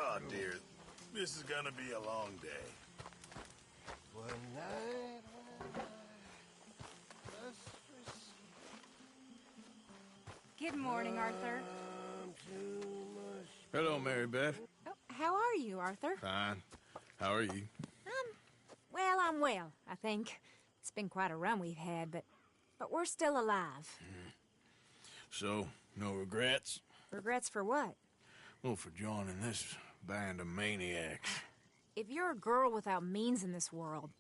Oh, dear. This is gonna be a long day. One night, Good morning, Arthur. Hello, Mary Beth. Oh, how are you, Arthur? Fine. How are you? Well, I'm well, I think. It's been quite a run we've had, but we're still alive. So, no regrets? Regrets for what? Well, for joining this band of maniacs. If you're a girl without means in this world,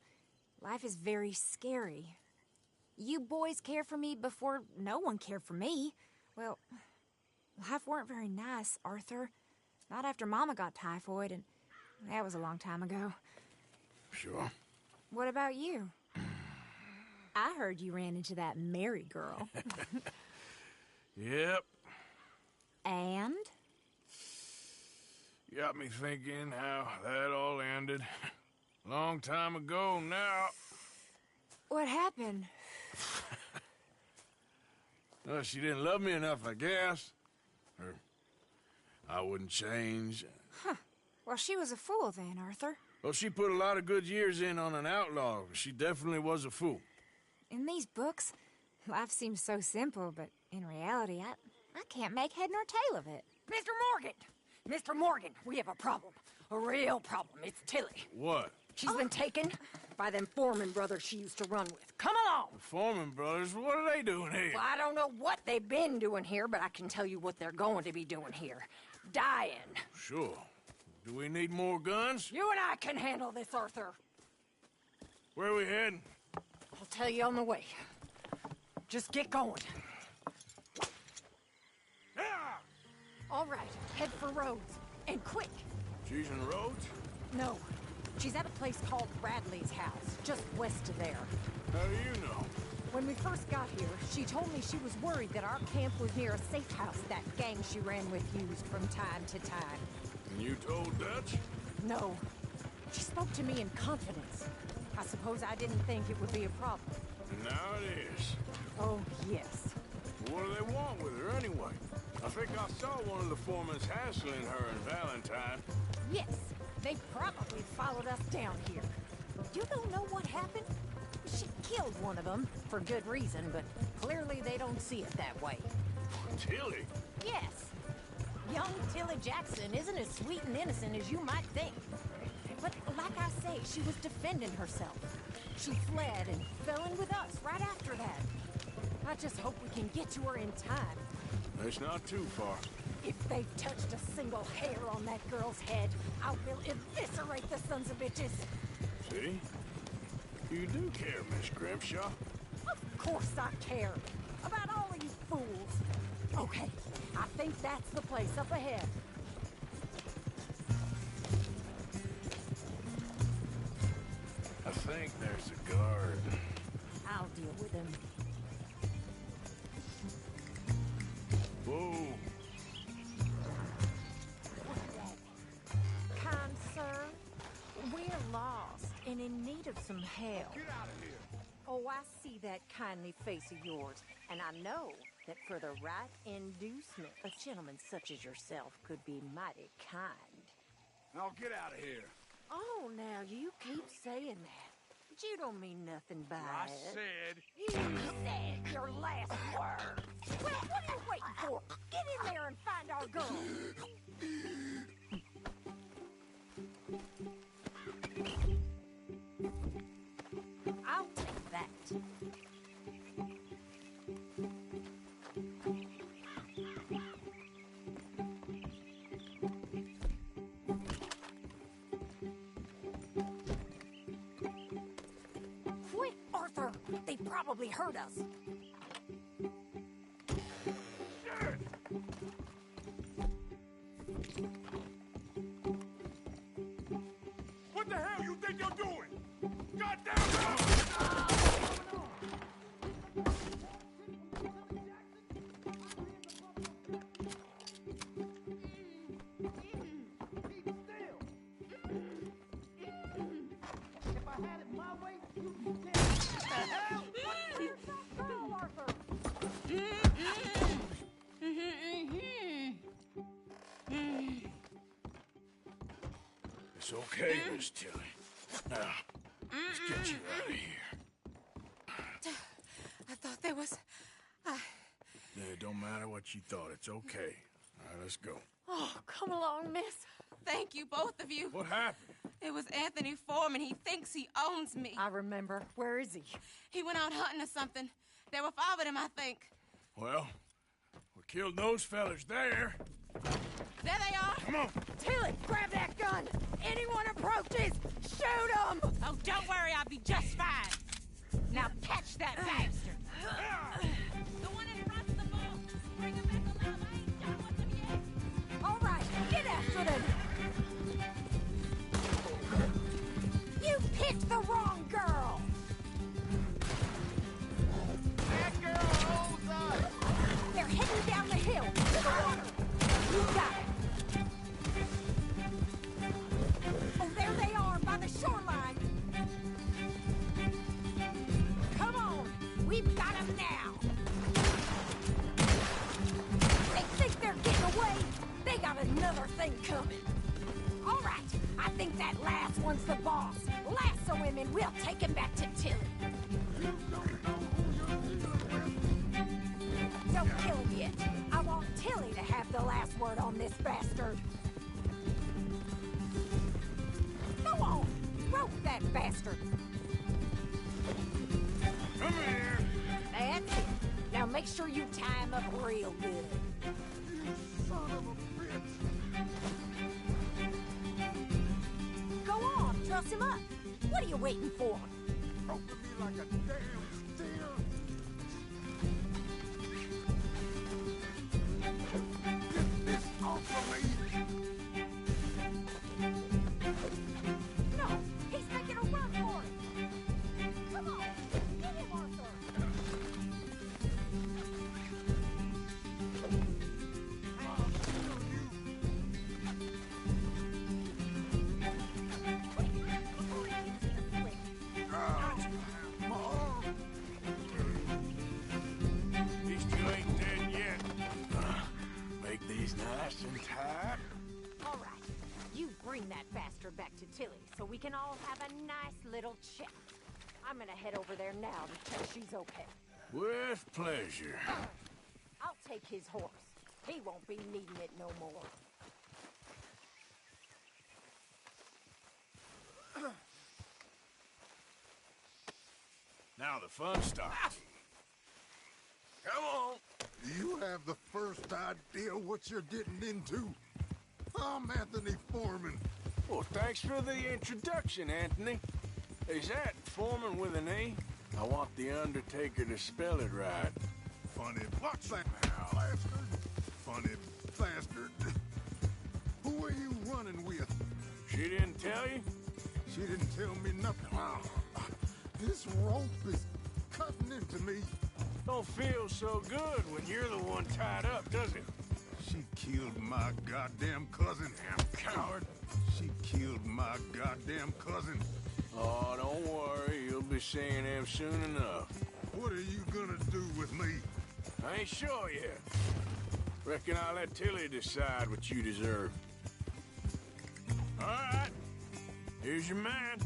life is very scary. You boys cared for me before no one cared for me. Well, life weren't very nice, Arthur. Not after Mama got typhoid, and that was a long time ago. Sure. What about you? I heard you ran into that Mary girl. Yep. And? Got me thinking how that all ended. Long time ago now. What happened? Well, she didn't love me enough, I guess. Or I wouldn't change. Huh. Well, she was a fool then, Arthur. Well, she put a lot of good years in on an outlaw. She definitely was a fool. In these books, life seems so simple, but in reality, I can't make head nor tail of it. Mr. Morgan! Mr. Morgan, we have a problem. A real problem. It's Tilly. What? She's been taken by them Foreman brothers she used to run with. Come along! The Foreman brothers, what are they doing here? Well, I don't know what they've been doing here, but I can tell you what they're going to be doing here. Dying. Sure. Do we need more guns? You and I can handle this, Arthur. Where are we heading? I'll tell you on the way. Just get going. All right, head for Rhodes. And quick. She's in Rhodes? No, she's at a place called Bradley's house, just west of there. How do you know? When we first got here, she told me she was worried that our camp was near a safe house that gang she ran with used from time to time. And you told Dutch? No. She spoke to me in confidence. I suppose I didn't think it would be a problem. And now it is. Oh, yes. What do they want with her anyway? I think I saw one of the foremans hassling her and Valentine. Yes, they probably followed us down here. You don't know what happened? She killed one of them, for good reason, but clearly they don't see it that way. Tilly? Yes. Young Tilly Jackson isn't as sweet and innocent as you might think. But like I say, she was defending herself. She fled and fell in with us right after that. I just hope we can get to her in time. It's not too far. If they've touched a single hair on that girl's head, I will eviscerate the sons of bitches. See? You do care, Miss Grimshaw. Of course I care. About all of you fools. Okay, I think that's the place up ahead. I think there's a guard. I'll deal with him. Whoa. Kind sir, we're lost and in need of some help. Get out of here. Oh, I see that kindly face of yours, and I know that for the right inducement, a gentleman such as yourself could be mighty kind. Now get out of here. Oh, now you keep saying that. But you don't mean nothing by I it. said... You said your last word. Well, what are you waiting for? Get in there and find our girl. I'll take that. Quick, Arthur! They probably heard us. What the hell you think you're doing? Goddamn! Okay, Miss Tilly. Now, let's get you out of here. I thought there was... Yeah, it don't matter what you thought. It's okay. All right, let's go. Oh, come along, miss. Thank you, both of you. What happened? It was Anthony Foreman. He thinks he owns me. I remember. Where is he? He went out hunting or something. There were 5 of them, I think. Well, we killed those fellas there. There they are. Come on. Tilly, grab that gun. Anyone approaches, shoot them. Oh, don't worry. I'll be just fine. Now catch that bastard. The one in front of the boat. Bring him back alive. I ain't done with him yet. All right, get after them. You picked the wrong girl. That girl holds us! They're heading down the hill to the water. You got it. Oh, there they are by the shoreline. Come on, we've got them now. They think they're getting away. They got another thing coming. All right, I think that last one's the boss. Lasso him and we'll take him back to Tilly. Don't kill him yet. I want Tilly to have the last word on this bastard. Go on, rope that bastard. Come here. That's it. Now make sure you tie him up real good. You son of a bitch! Go on, truss him up. What are you waiting for? Talk to me like a damn steer! Get this off of me! No, he's making a run for it. Come on, get him, Arthur. These two ain't dead yet. Make these nice and tight. All right, you bring that bastard back to Tilly so we can all have a nice little chat. I'm gonna head over there now to check she's okay. With pleasure. I'll take his horse. He won't be needing it no more. Now the fun starts. Come on. You have the first idea what you're getting into? I'm Anthony Foreman. Well, thanks for the introduction, Anthony. Is that Foreman with an E? I want the Undertaker to spell it right. Funny bastard. Funny bastard. Who are you running with? She didn't tell you? She didn't tell me nothing. This rope is cutting into me. Don't feel so good when you're the one tied up, does it? She killed my goddamn cousin. Damn coward. She killed my goddamn cousin. Oh, don't worry. You'll be seeing him soon enough. What are you gonna do with me? I ain't sure yet. Reckon I'll let Tilly decide what you deserve. All right. Here's your man.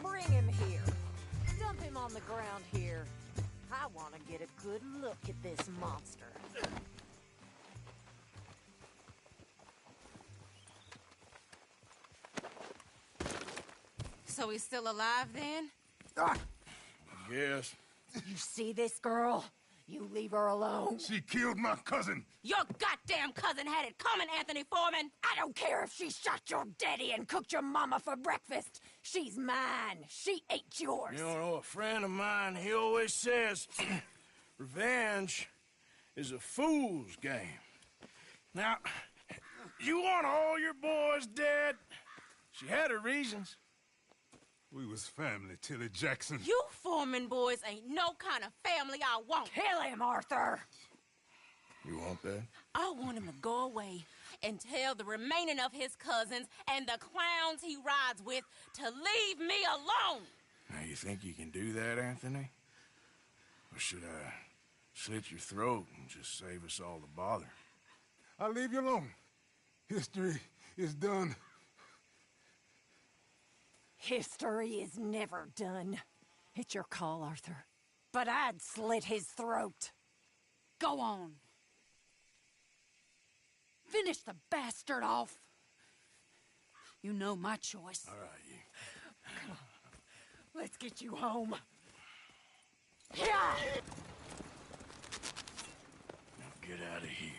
Bring him here. Dump him on the ground here. I want to get a good look at this monster. So he's still alive then? Yes. You see this girl? You leave her alone. She killed my cousin. Your goddamn cousin had it coming, Anthony Foreman. I don't care if she shot your daddy and cooked your mama for breakfast. She's mine. She ain't yours. You know, a friend of mine, he always says, revenge is a fool's game. Now, you want all your boys dead? She had her reasons. We was family, Tilly Jackson. You Foreman boys ain't no kind of family I want. Kill him, Arthur. You want that? I want him to go away and tell the remaining of his cousins and the clowns he rides with to leave me alone. Now, you think you can do that, Anthony? Or should I slit your throat and just save us all the bother? I'll leave you alone. History is done. History is never done. It's your call, Arthur. But I'd slit his throat. Go on. Finish the bastard off. You know my choice. All right, you. Let's get you home. Yeah! Now get out of here.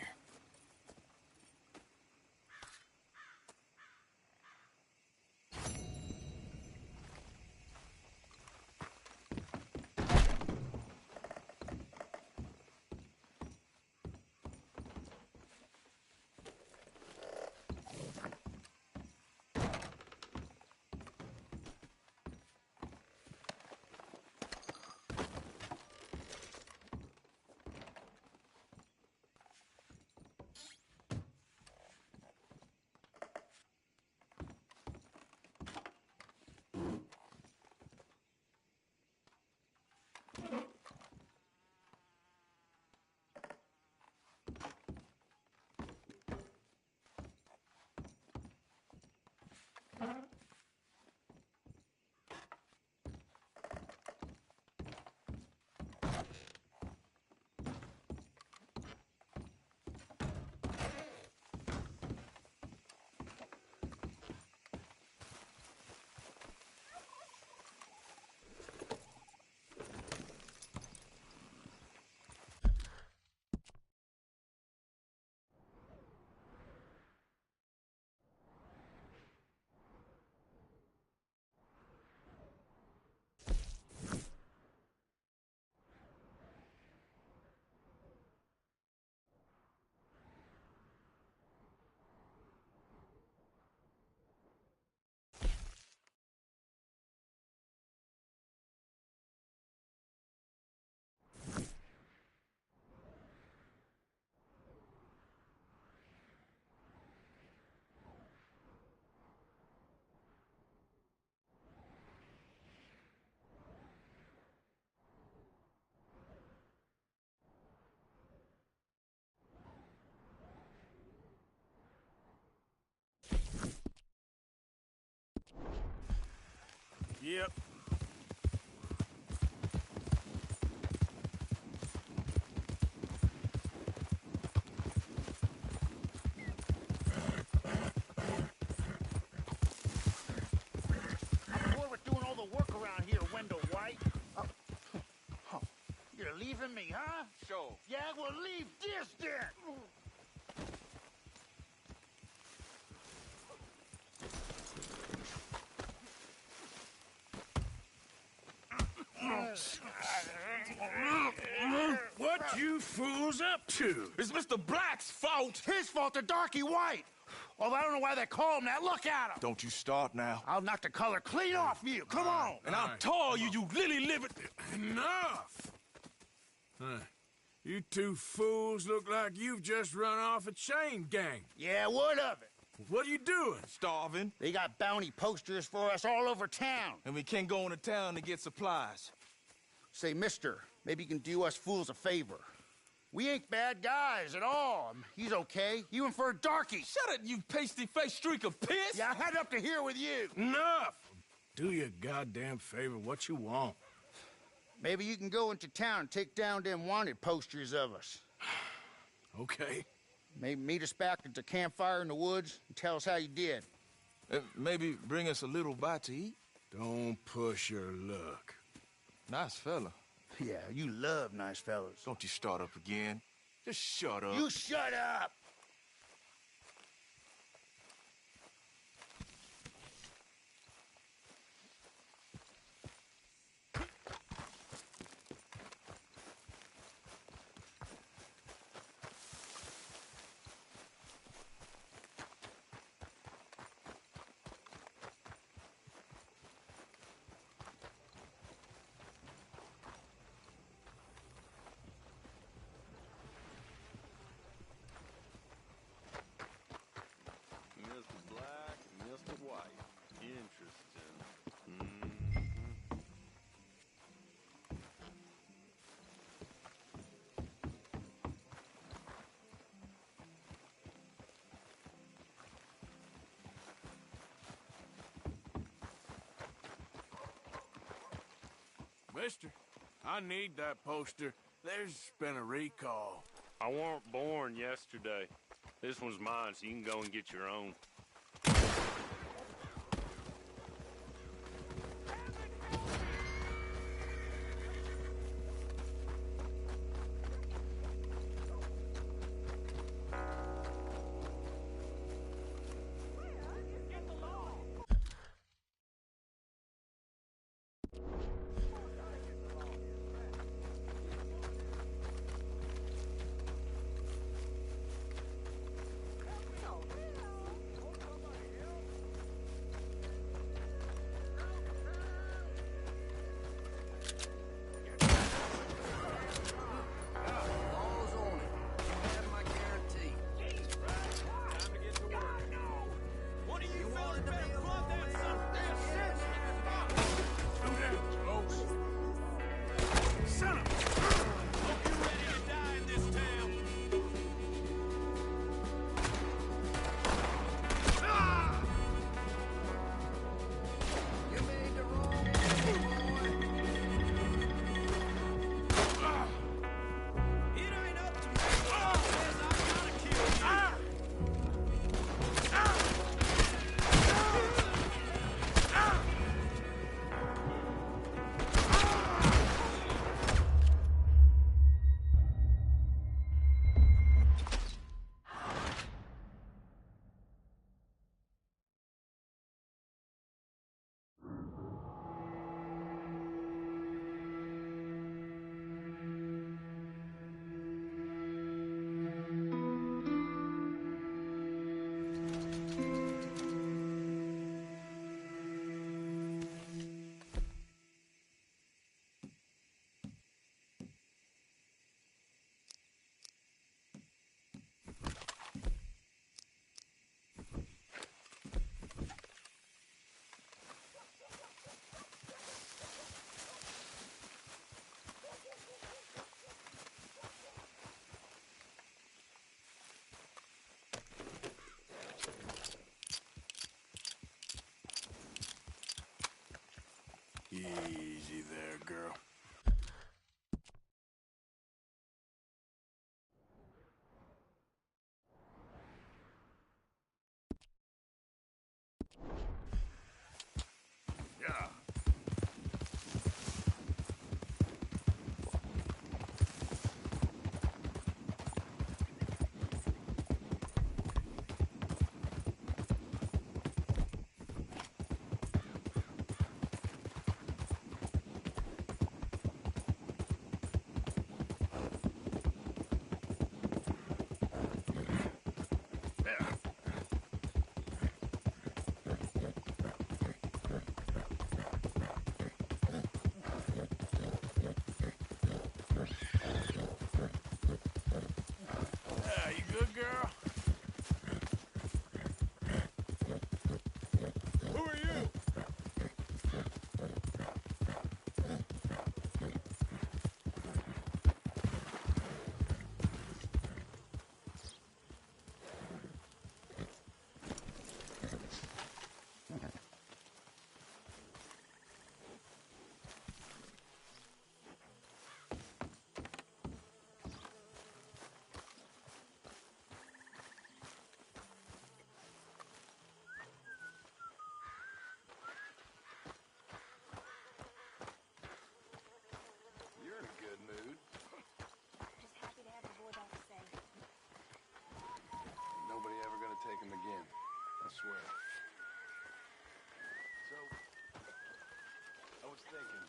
Yep. I'm bored with doing all the work around here, Wendell White. You're leaving me, huh? Sure. Yeah, well, leave this then. What you fools up to? It's Mr. Black's fault. His fault, the darky White. Well, I don't know why they call him that. Look at him. Don't you start now. I'll knock the color clean off you. Come on. And I'll tar you, you lily-livered... Enough! Huh. You two fools look like you've just run off a chain gang. Yeah, what of it? What are you doing? Starving. They got bounty posters for us all over town. And we can't go into town to get supplies. Say, mister, maybe you can do us fools a favor. We ain't bad guys at all. He's okay. Even for a darky. Shut it, you pasty-faced streak of piss! Yeah, I had up to here with you. Enough! Do your goddamn favor what you want. Maybe you can go into town and take down them wanted posters of us. Okay. Maybe meet us back at the campfire in the woods and tell us how you did. Maybe bring us a little bite to eat. Don't push your luck. Nice fella. Yeah, you love nice fellas. Don't you start up again. Just shut up. You shut up! Mister, I need that poster. There's been a recall. I weren't born yesterday. This one's mine, so you can go and get your own. Easy there, girl. Yeah. You good, girl? Who are you? You're in a good mood. Just happy to have the boy back safe. Nobody ever gonna take him again. I swear. So, I was thinking,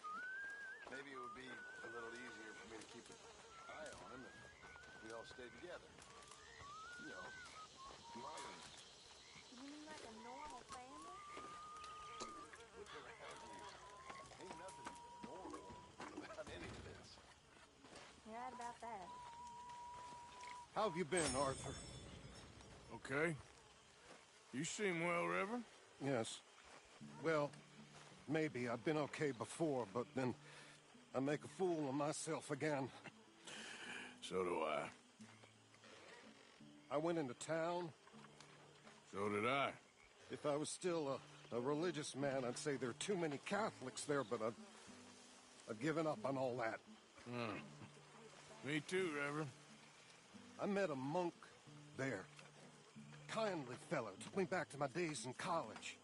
maybe it would be a little easier for me to keep an eye on him if we all stayed together. You know, modern. You mean like a normal family? Look around you. Ain't nothing normal about any of this. You're right about that. How have you been, Arthur? Okay. You seem well, Reverend. Yes. Well, maybe. I've been okay before, but then I make a fool of myself again. So do I. I went into town. So did I. If I was still a religious man, I'd say there are too many Catholics there, but I'd given up on all that. Me too, Reverend. I met a monk there. Kindly fellow, took me back to my days in college.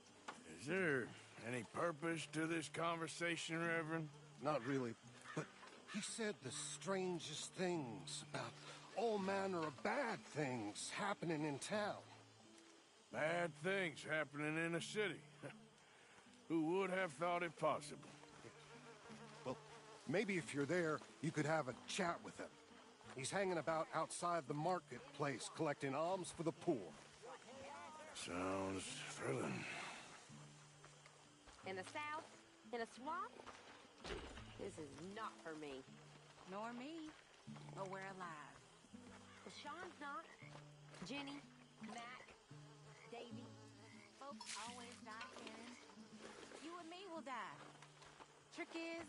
Is there any purpose to this conversation, Reverend? Not really, but he said the strangest things about all manner of bad things happening in town. Bad things happening in a city. Who would have thought it possible? Well, maybe if you're there, you could have a chat with him. He's hanging about outside the marketplace, collecting alms for the poor. Sounds thrilling. In the south? In a swamp? This is not for me. Nor me. But we're alive. Well, Sean's not. Jenny, Mac, Davy. Folks always die, Karen. You and me will die. Trick is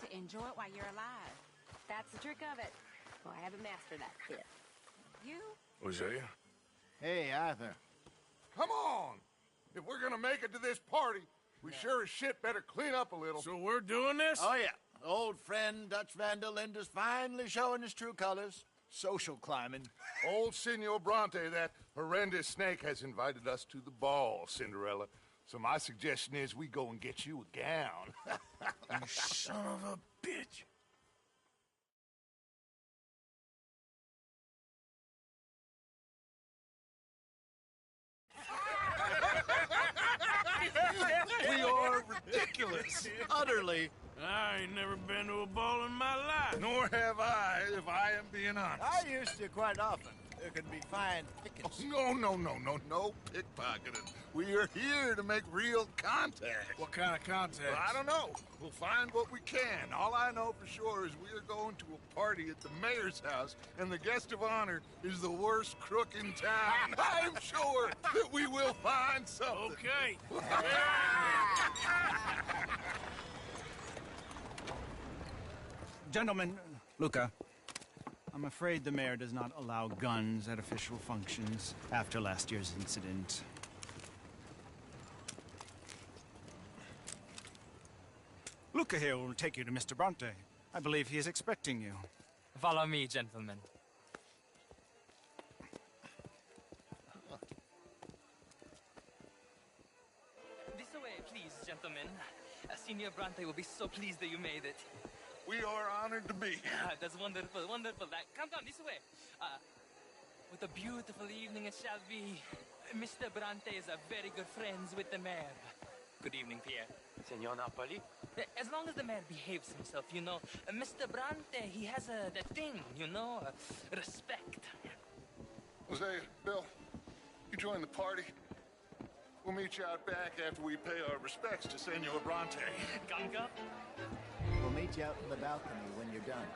to enjoy it while you're alive. That's the trick of it. Well, I haven't mastered that yet. You? Hosea? Hey, Arthur. Come on! If we're gonna make it to this party, we sure as shit better clean up a little. So we're doing this? Oh, yeah. Old friend Dutch Van der Linde is finally showing his true colors. Social climbing. Old Senor Bronte, that horrendous snake, has invited us to the ball, Cinderella. So my suggestion is we go and get you a gown. You son of a bitch. We are ridiculous. Utterly. I ain't never been to a ball in my life. Nor have I, if I am being honest. I used to quite often. There can be fine pickings. No pickpocketing. We are here to make real contact. What kind of contact? Well, I don't know. We'll find what we can. All I know for sure is we are going to a party at the mayor's house, and the guest of honor is the worst crook in town. I'm sure that we will find something. Okay. Gentlemen, Luca, I'm afraid the mayor does not allow guns at official functions after last year's incident. Luca here will take you to Mr. Bronte. I believe he is expecting you. Follow me, gentlemen. This way, please, gentlemen. Senor Bronte will be so pleased that you made it. We are honored to be. That's wonderful, wonderful. Come, this way. What a beautiful evening it shall be. Mr. Bronte is a very good friends with the mayor. Good evening, Pierre. Senor Napoli? As long as the mayor behaves himself, you know. Mr. Bronte, he has that thing, you know, respect. Hosea, Bill, you join the party. We'll meet you out back after we pay our respects to Senor Bronte. Come. We'll meet you out in the balcony when you're done.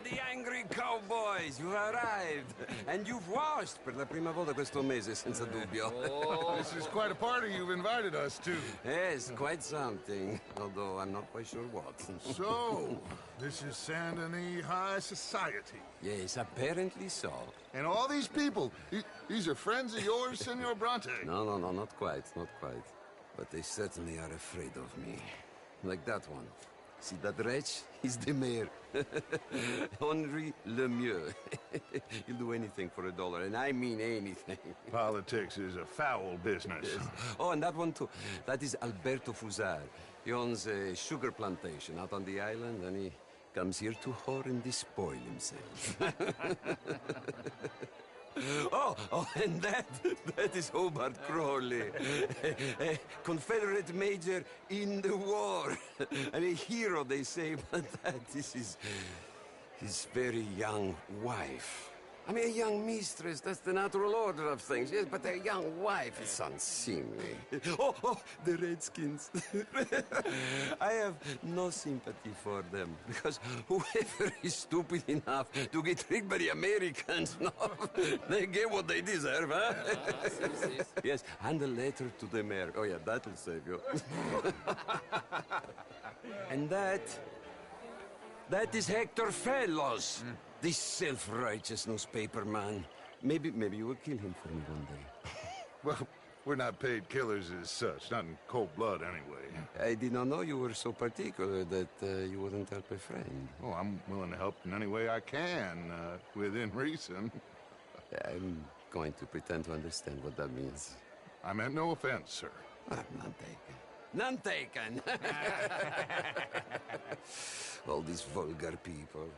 The angry cowboys, you arrived. And you've washed per la prima volta questo mese, senza dubbio. Oh, this is quite a party you've invited us to. Yes, quite something. Although I'm not quite sure what. So, this is Saint Denis High Society. Yes, apparently so. And all these people, these are friends of yours, Senor Bronte? No, not quite. But they certainly are afraid of me. Like that one. See that wretch? He's the mayor. Henri Lemieux. He'll do anything for $1, and I mean anything. Politics is a foul business. Yes. Oh, and that one too. That is Alberto Fusar. He owns a sugar plantation out on the island, and he comes here to whore and despoil himself. Oh, and that is Hobart Crawley. A Confederate major in the war. And a hero, they say, but that is his very young wife. I mean, a young mistress, that's the natural order of things, yes, but a young wife is unseemly. Oh, the Redskins. I have no sympathy for them, because whoever is stupid enough to get tricked by the Americans, no, they get what they deserve, huh? Yes, and a letter to the mayor. Oh, yeah, that'll save you. And that is Hector Fellows. This self-righteous newspaper man. Maybe you will kill him for me one day. Well, we're not paid killers as such, not in cold blood anyway. I did not know you were so particular that you wouldn't help a friend. Oh, I'm willing to help in any way I can, within reason. I'm going to pretend to understand what that means. I meant no offense, sir. None taken. None taken! All these vulgar people.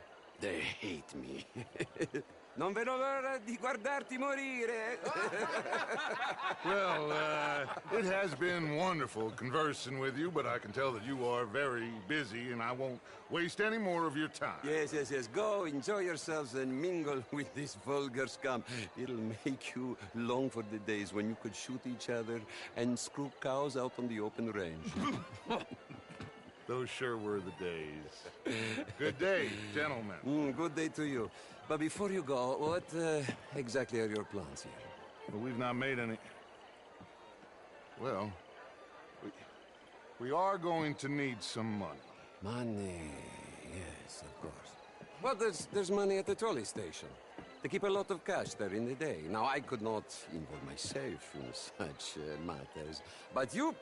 They hate me. Non vedo l'ora di guardarti morire. Well, it has been wonderful conversing with you, but I can tell that you are very busy, and I won't waste any more of your time. Yes. Go, enjoy yourselves, and mingle with this vulgar scum. It'll make you long for the days when you could shoot each other and screw cows out on the open range. Those sure were the days. Good day, gentlemen. Good day to you. But before you go, what exactly are your plans here? Well, we've not made any... Well, we are going to need some money. Money, yes, of course. Well, there's money at the trolley station. They keep a lot of cash there in the day. Now, I could not involve myself in such matters. But you...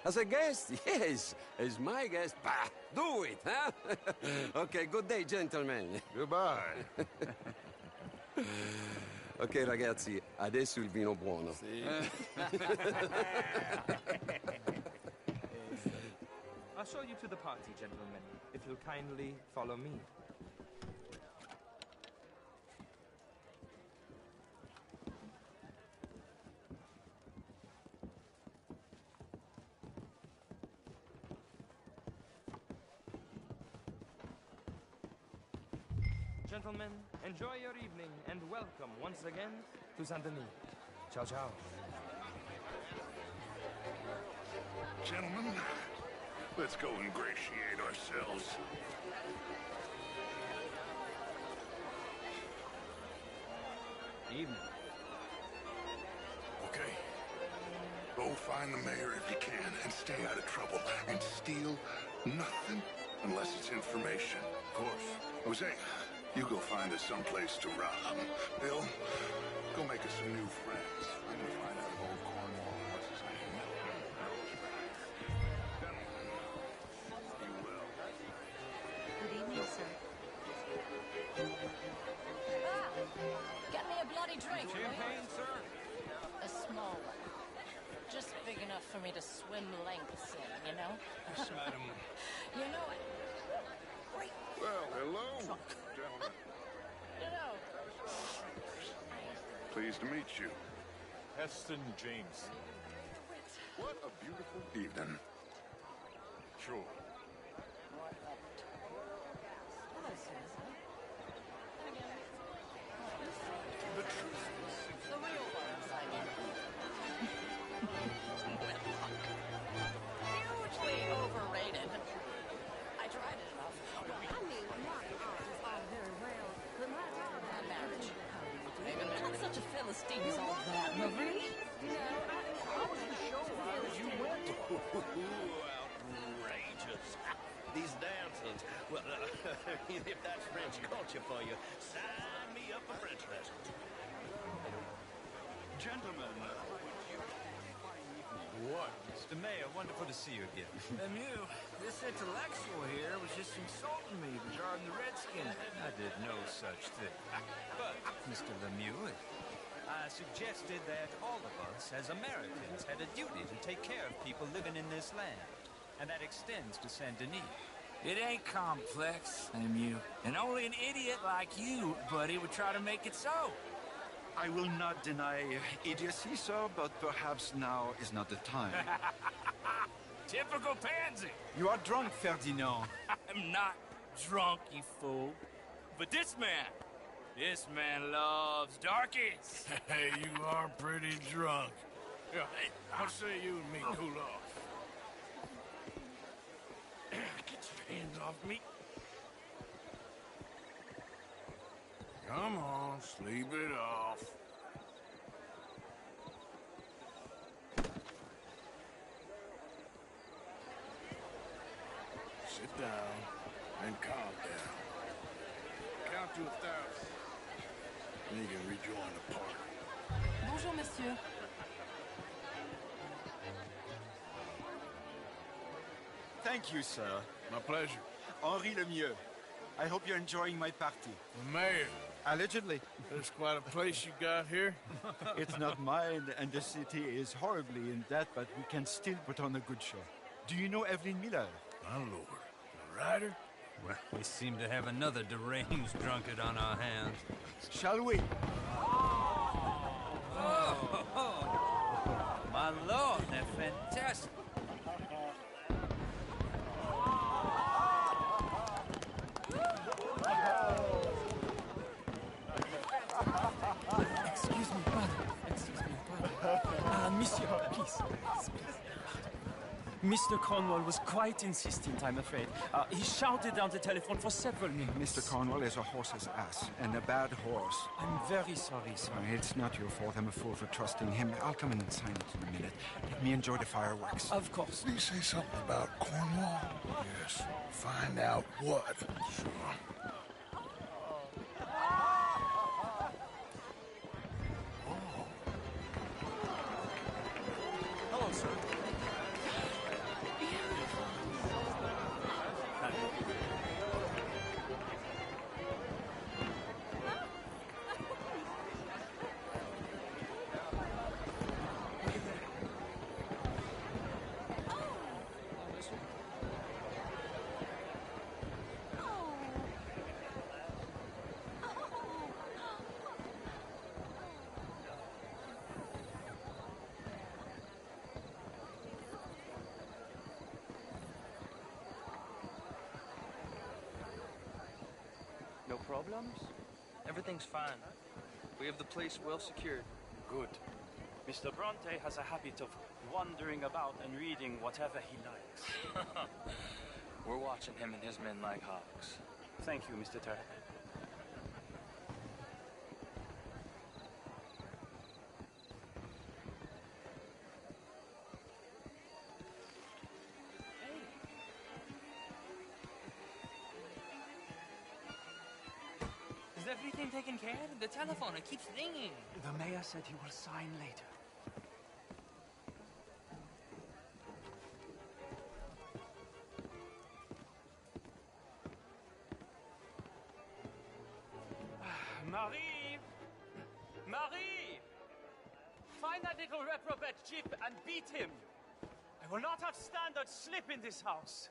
As a guest? Yes. As my guest? Bah, do it, huh? Okay, good day, gentlemen. Goodbye. Ok, ragazzi, adesso il vino buono. Sì. I'll show you to the party, gentlemen, if you'll kindly follow me. Gentlemen, enjoy your evening and welcome once again to Saint Denis. Ciao, ciao. Gentlemen, let's go ingratiate ourselves. Evening. Okay. Go find the mayor if you can and stay out of trouble. And steal nothing unless it's information. Of course. Jose, you go find us someplace to rob. Bill, go make us some new friends. I'm gonna find out old Cornwall. What's his name? Gentlemen, be well. Good evening, sir. Get me a bloody drink. Champagne, sir? A small one. Just big enough for me to swim lengths in, you know? Yes, madam. You know it. Well, hello, gentlemen. You know. Pleased to meet you. Heston James. What a beautiful evening. Sure. The truth is... The real ones, I mean. Hugely overrated. I tried it enough. I mean, martial arts is all very well, but marriage. Even not such a Philistine as all that, Marie. I wasn't sure why you went. Outrageous. These dancers. Well, if that's French culture for you, sign me up for French lessons. Gentlemen, what? Mr. Mayor, wonderful to see you again. Lemieux, this intellectual here was just insulting me regarding the Redskins. I did no such thing. But, Mr. Lemieux, I suggested that all of us, as Americans, had a duty to take care of people living in this land. And that extends to Saint Denis. It ain't complex, Lemieux. And only an idiot like you, buddy, would try to make it so. I will not deny idiocy, sir, but perhaps now is not the time. Typical pansy. You are drunk, Ferdinand. I'm not drunk, you fool. But this man loves darkies. Hey, you are pretty drunk. Yeah, hey, I'll say you and me cool off. Get your hands off me. Come on, sleep it off. Sit down and calm down. Count to 1,000. Then you can rejoin the party. Bonjour, monsieur. Thank you, sir. My pleasure. Henri Lemieux. I hope you're enjoying my party. The mayor. Allegedly. There's quite a place you got here. It's not mine, and the city is horribly in debt, but we can still put on a good show. Do you know Evelyn Miller? My lord. The writer? Well, we seem to have another deranged drunkard on our hands. Shall we? Oh, my lord, they're fantastic. Excuse me, brother. Monsieur, please. Mr. Cornwall was quite insistent, I'm afraid. He shouted down the telephone for several minutes. Mr. Cornwall is a horse's ass, and a bad horse. I'm very sorry, sir. It's not your fault. I'm a fool for trusting him. I'll come in and sign it in a minute. Let me enjoy the fireworks. Of course. Did he say something about Cornwall? Yes. Find out what. Sure. Hello, sir. No problems? Everything's fine. We have the place well secured. Good. Mr. Bronte has a habit of wandering about and reading whatever he likes. We're watching him and his men like hawks. Thank you, Mr. Turner. Is everything taken care of? The telephone, it keeps ringing. The mayor said he will sign later. Marie! Marie! Find that little reprobate Jip and beat him. I will not have standard slip in this house.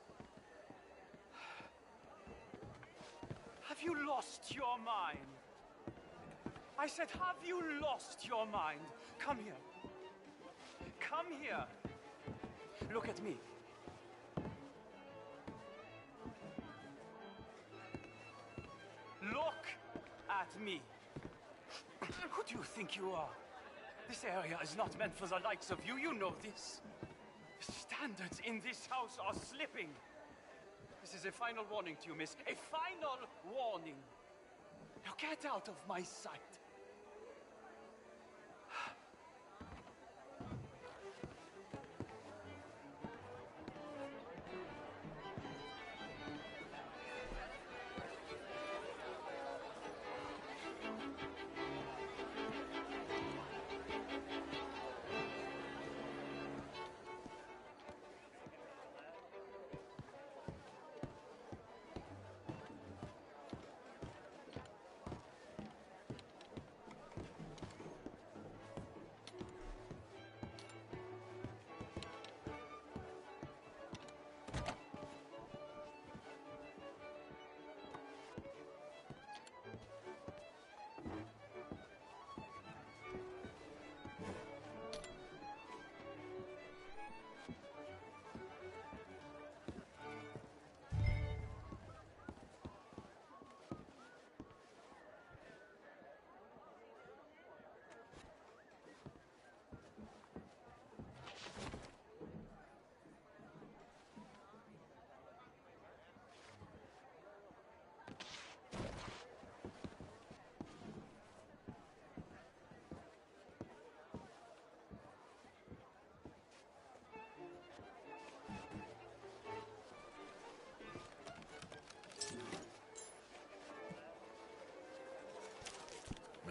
Have you lost your mind? I said, have you lost your mind? Come here. Come here. Look at me. Look at me. Who do you think you are? This area is not meant for the likes of you. You know this. The standards in this house are slipping. This is a final warning to you, miss. A final warning. Now get out of my sight.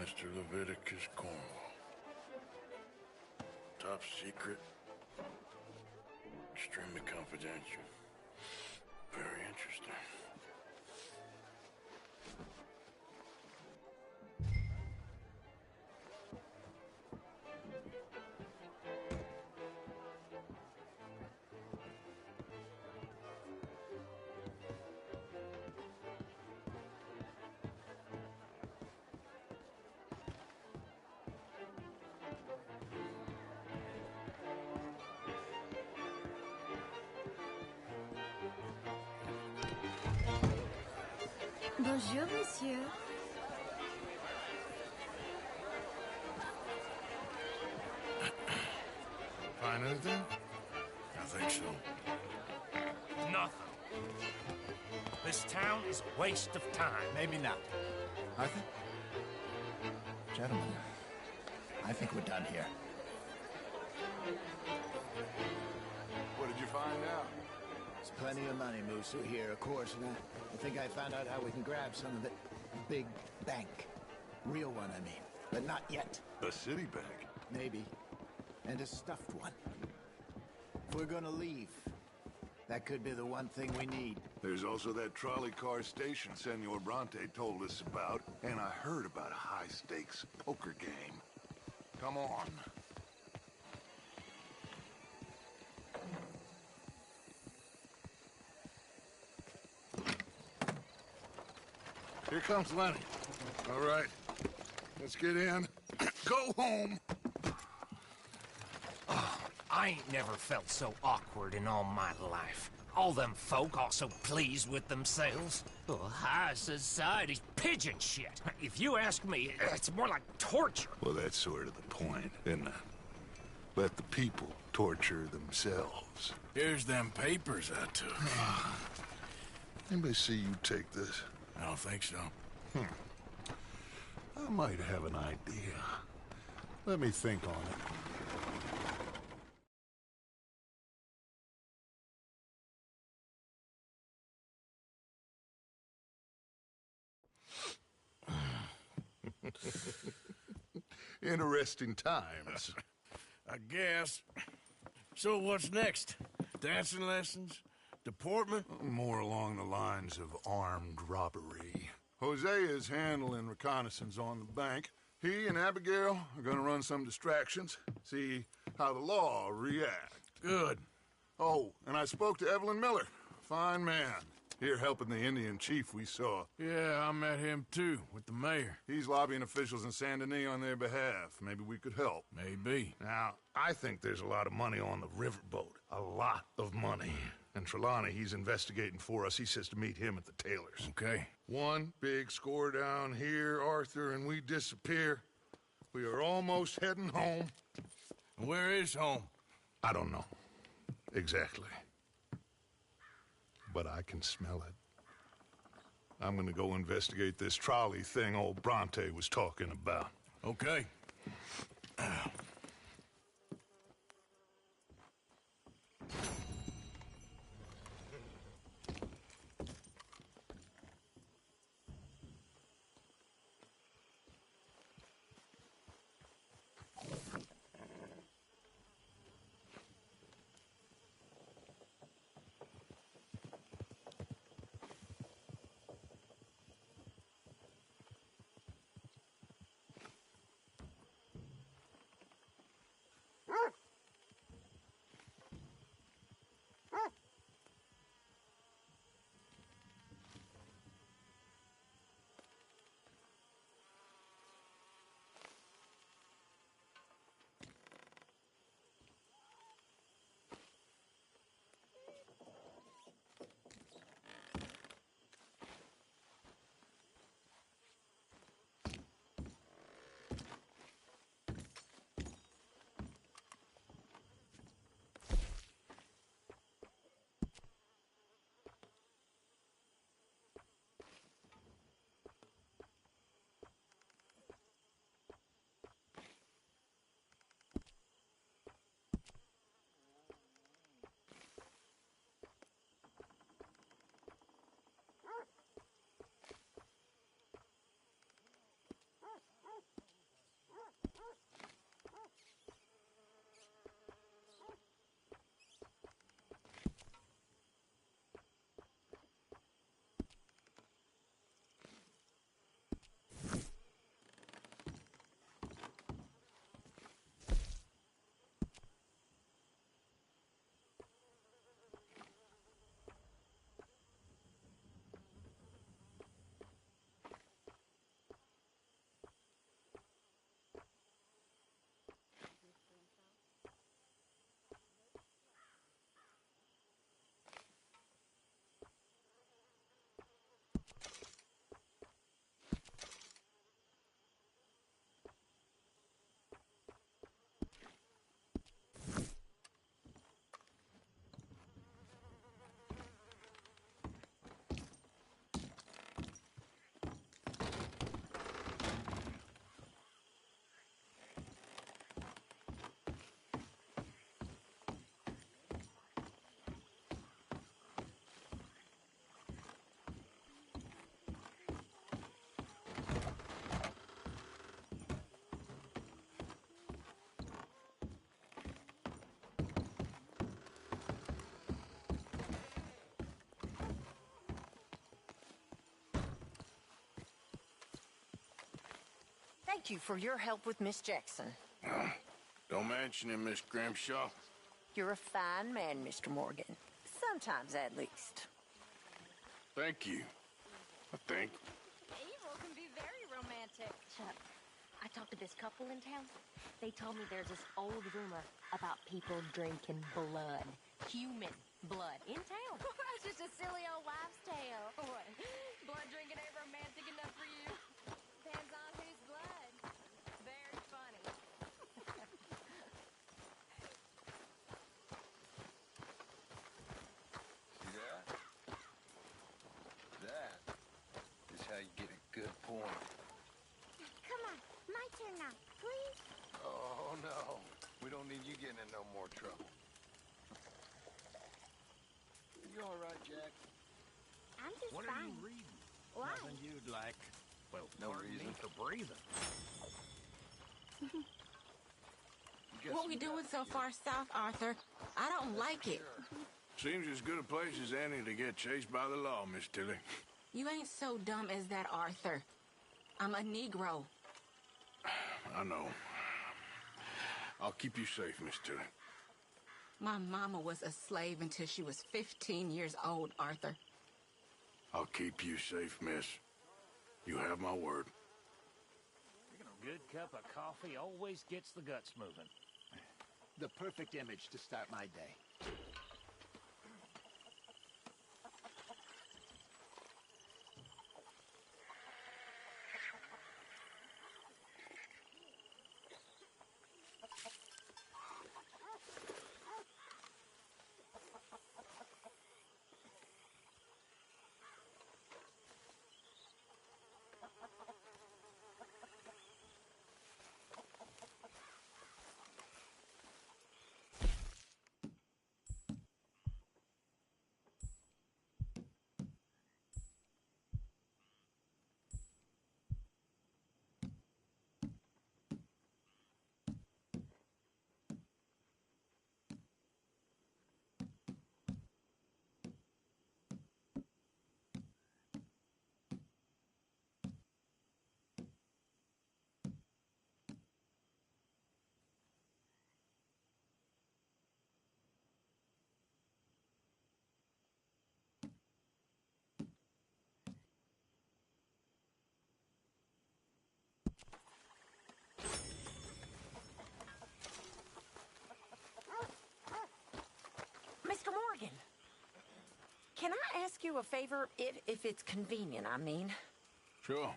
Mr. Leviticus Cornwall. Top secret. Extremely confidential. Very interesting. Bonjour, monsieur. Find anything? I think so. Nothing. This town is a waste of time. Maybe not. Arthur? Gentlemen, I think we're done here. What did you find out? There's plenty of money moves through here, of course, and I think I found out how we can grab some of it. Big bank. Real one, I mean. But not yet. A city bank? Maybe. And a stuffed one. If we're gonna leave, that could be the one thing we need. There's also that trolley car station Senor Bronte told us about, and I heard about a high-stakes poker game. Come on. Here comes Lenny. All right, let's get in. Go home. Oh, I ain't never felt so awkward in all my life. All them folk all so pleased with themselves. Oh, high society's pigeon shit. If you ask me, it's more like torture. Well, that's sort of the point, isn't it? Let the people torture themselves. Here's them papers I took. Anybody see you take this? I don't think so. I might have an idea. Let me think on it. Interesting times. I guess. So what's next? Dancing lessons? Deportment? More along the lines of armed robbery. Hosea is handling reconnaissance on the bank. He and Abigail are gonna run some distractions, see how the law react. Good. Oh, and I spoke to Evelyn Miller. Fine man. Here helping the Indian chief we saw. Yeah, I met him too, with the mayor. He's lobbying officials in Saint Denis on their behalf. Maybe we could help. Maybe. Now, I think there's a lot of money on the riverboat. A lot of money. And Trelawney, he's investigating for us. He says to meet him at the Taylors. Okay. One big score down here, Arthur, and we disappear. We are almost heading home. Where is home? I don't know. Exactly. But I can smell it. I'm gonna go investigate this trolley thing old Bronte was talking about. Okay. thank you for your help with Miss Jackson. Don't mention him, Miss Grimshaw. You're a fine man, Mr. Morgan. Sometimes, at least. Thank you. I think. Evil can be very romantic. Shut up. I talked to this couple in town. They told me there's this old rumor about people drinking blood. Human blood. In town. It's just a silly old wives' tale. What? Blood drinking ain't romantic enough for you? Depends on whose blood. Very funny. See that? That is how you get a good point. Come on. My turn now. Please? Oh, no. We don't need you getting in no more trouble. You all right, Jack? I'm just What fine. are you reading? Why? Nothing you'd like. Well, No pardon me reason. for breathing. What we doing so far south, Arthur? I don't like it. Seems as good a place as any to get chased by the law, Miss Tilly. You ain't so dumb as that, Arthur. I'm a Negro. I know. I'll keep you safe, Miss Tilly. My mama was a slave until she was 15 years old, Arthur. I'll keep you safe, miss. You have my word. A good cup of coffee always gets the guts moving. The perfect image to start my day. Mr. Morgan, can I ask you a favor, if it's convenient, I mean? Sure.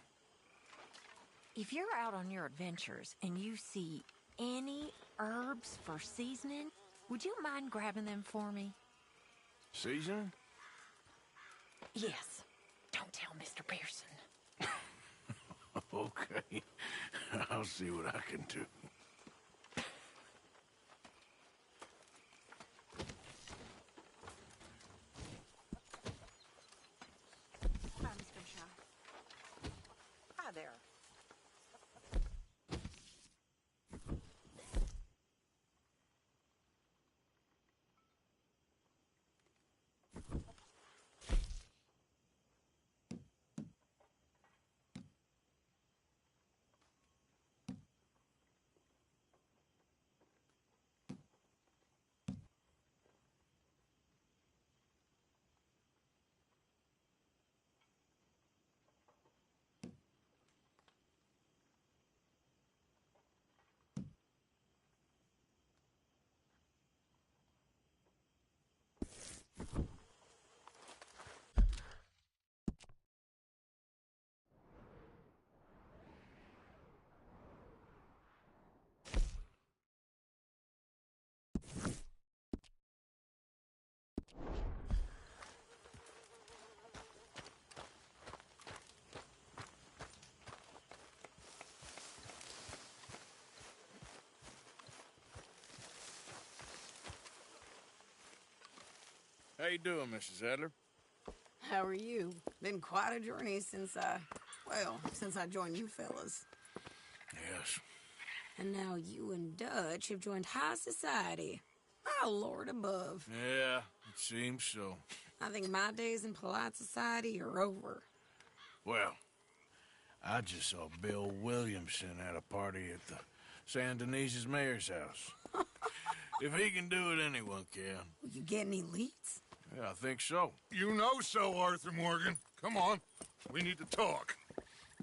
If you're out on your adventures and you see any herbs for seasoning, would you mind grabbing them for me? Seasoning? Yes. Don't tell Mr. Pearson. Okay. I'll see what I can do. Hi, Miss Grimshaw. Hi there. How you doing, Mrs. Adler? How are you? Been quite a journey since I joined you fellas. Yes. And now you and Dutch have joined high society. My lord above. Yeah, it seems so. I think my days in polite society are over. Well, I just saw Bill Williamson at a party at the San Denise's mayor's house. If he can do it, anyone can. Will you get any leads? Yeah, I think so. You know so, Arthur Morgan. Come on. We need to talk.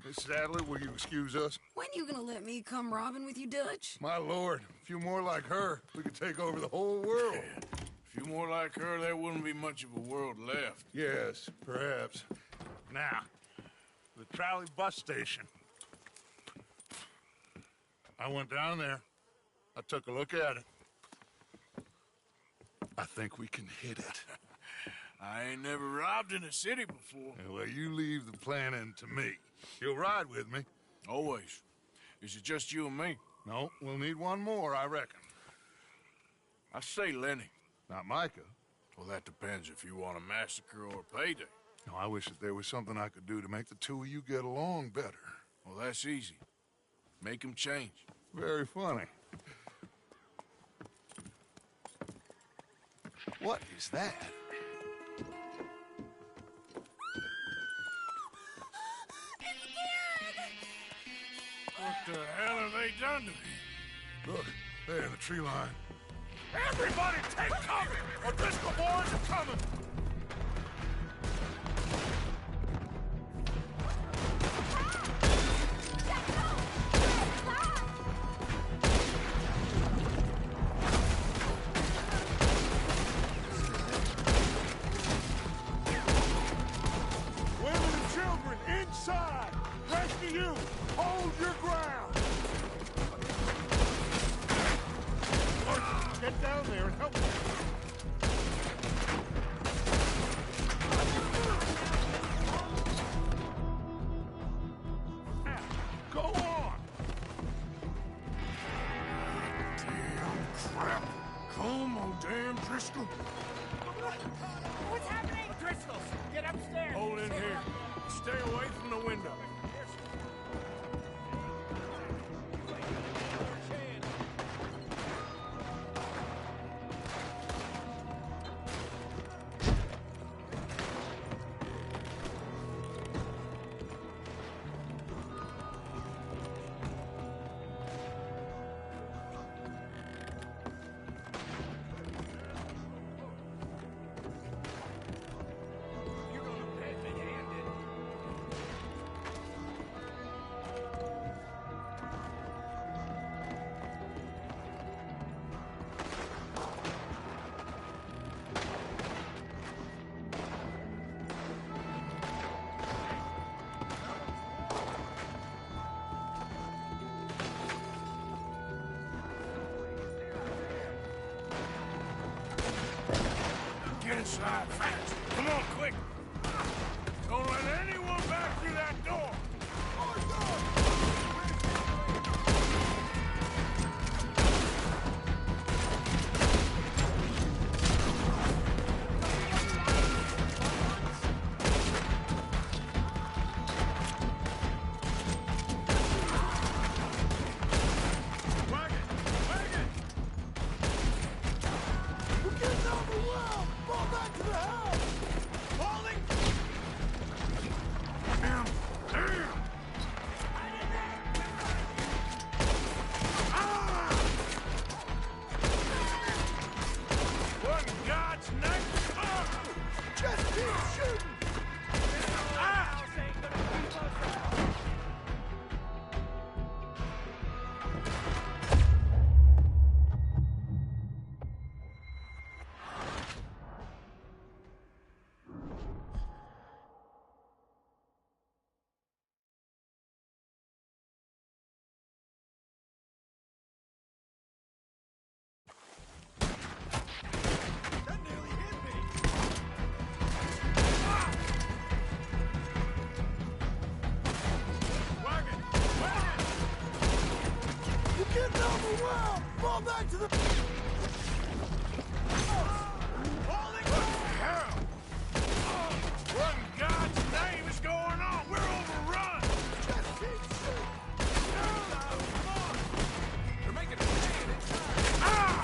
Miss Sadler, will you excuse us? When you gonna let me come robbing with you, Dutch? My lord, a few more like her, we could take over the whole world. Yeah. A few more like her, there wouldn't be much of a world left. Yes, perhaps. Now, the trolley bus station. I went down there. I took a look at it. I think we can hit it. I ain't never robbed in a city before. Well, you leave the planning to me. You'll ride with me. Always. Is it just you and me? No, we'll need one more, I reckon. I say Lenny. Not Micah. Well, that depends if you want a massacre or a payday. No, I wish that there was something I could do to make the two of you get along better. Well, that's easy. Make them change. Very funny. What is that? What the hell have they done to me? Look, there in the tree line. Everybody take cover! O'Driscoll boys are coming! Women and children, inside! Rest of you, hold your ground! Get down there and help me. Go on! Damn crap! Come on, damn Driscoll! What's happening? Driscoll, get upstairs! Hold in here. Stay away from the window. Get inside, fast! Come on, quick! Don't let anyone back through that door! Fall back to the... What in God's name is going on? We're overrun! Just keep shooting! They're making a stand inside! Ah!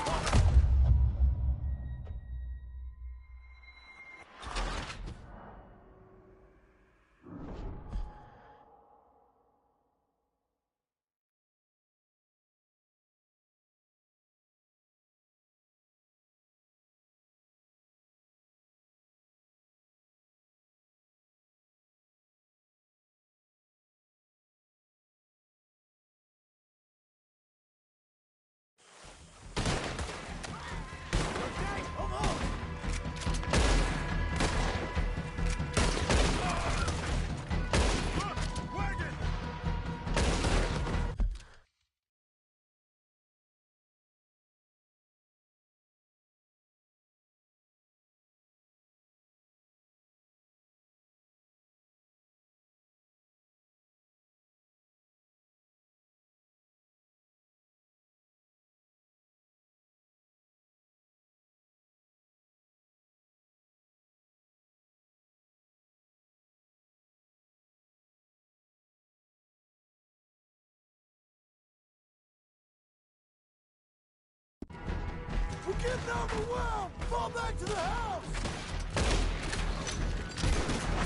getting overwhelmed! Fall back to the house!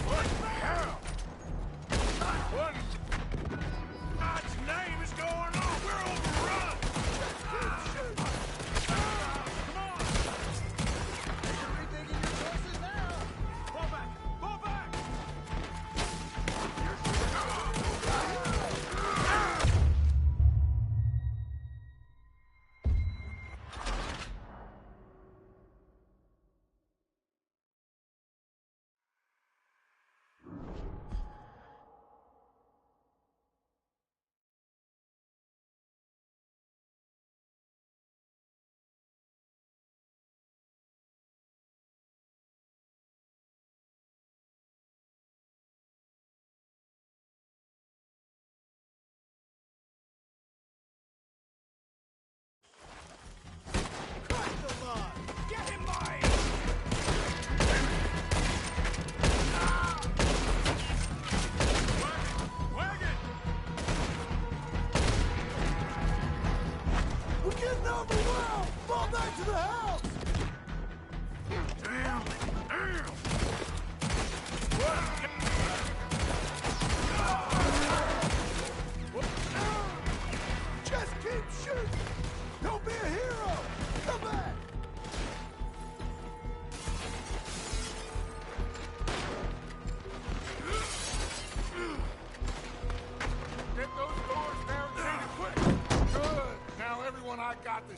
What the hell? What in God's name is going on? We're overrun! Come on! You're rethinking your choices now! Fall back! Fall back!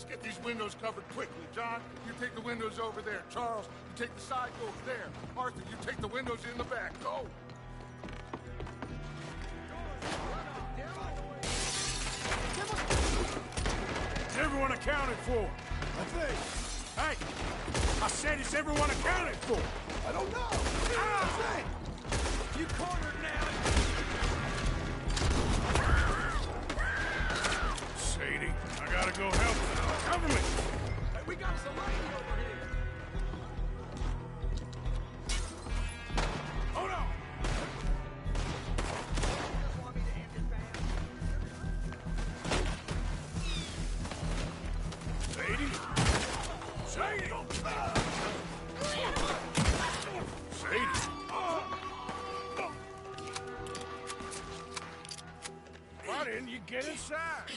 Get these windows covered quickly. John, you take the windows over there. Charles, you take the side over there. Arthur, you take the windows in the back. Go! Is everyone accounted for? I think. Hey! I said is everyone accounted for? I don't know. Ah! You cornered now. Sadie, I gotta go help them. Cover me! Hey, we got us a lady over here! Hold on! Sadie? Sadie! Sadie! Why didn't you get inside?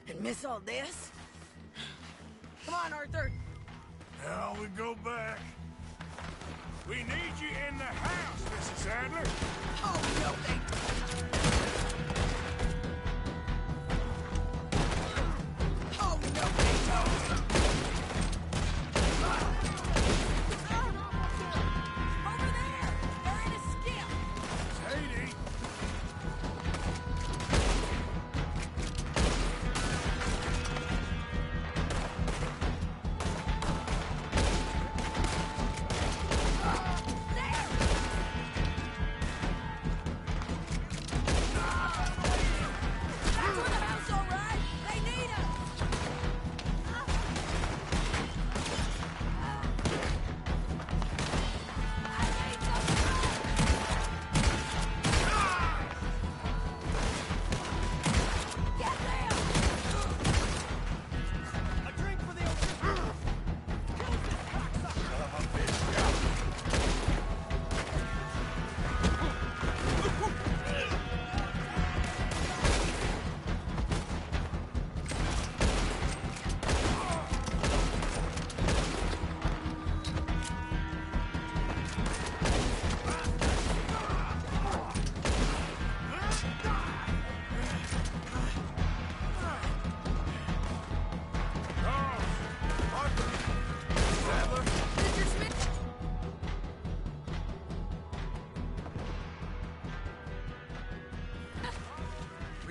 And miss all this? Come on, Arthur. Now we go back. We need you in the house, Mrs. Adler. Oh, no, Oh, no, they don't. Over there! They're in a skip! Sadie!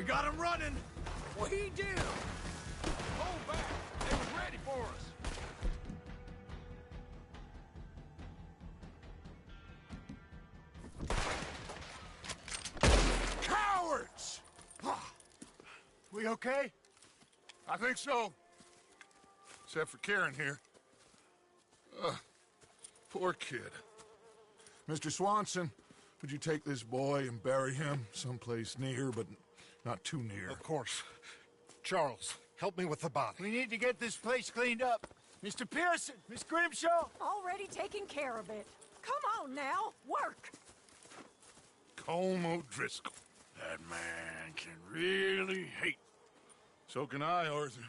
got him running. We do. Hold back. They were ready for us. Cowards! We okay? I think so. Except for Karen here. Poor kid. Mr. Swanson, would you take this boy and bury him someplace near, but not too near? Of course. Charles, help me with the body. We need to get this place cleaned up. Mr. Pearson, Miss Grimshaw. Already taking care of it. Come on now, work. Colm O'Driscoll. That man can really hate. So can I, Arthur.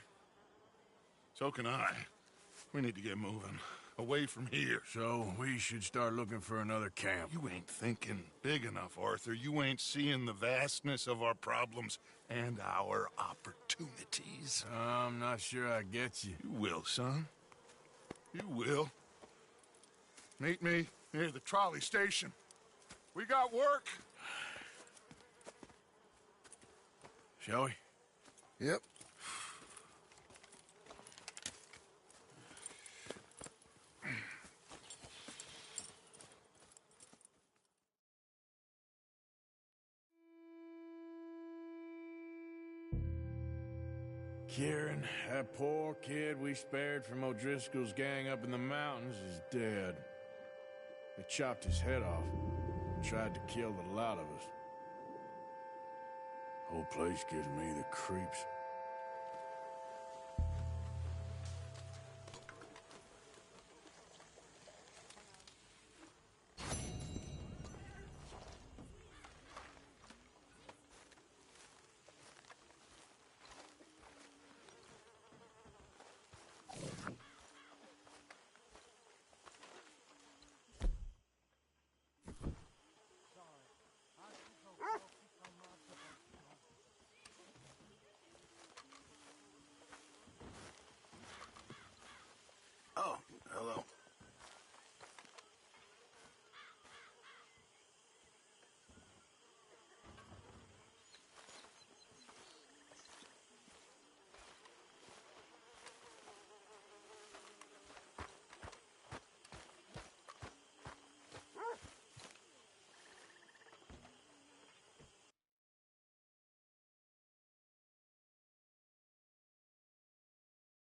So can I. We need to get moving. Away from here. So we should start looking for another camp. You ain't thinking big enough, Arthur. You ain't seeing the vastness of our problems and our opportunities. I'm not sure I get you. You will, son. You will. Meet me near the trolley station. We got work. Shall we? Yep. Kieran, that poor kid we spared from O'Driscoll's gang up in the mountains is dead. They chopped his head off and tried to kill the lot of us. Whole place gives me the creeps.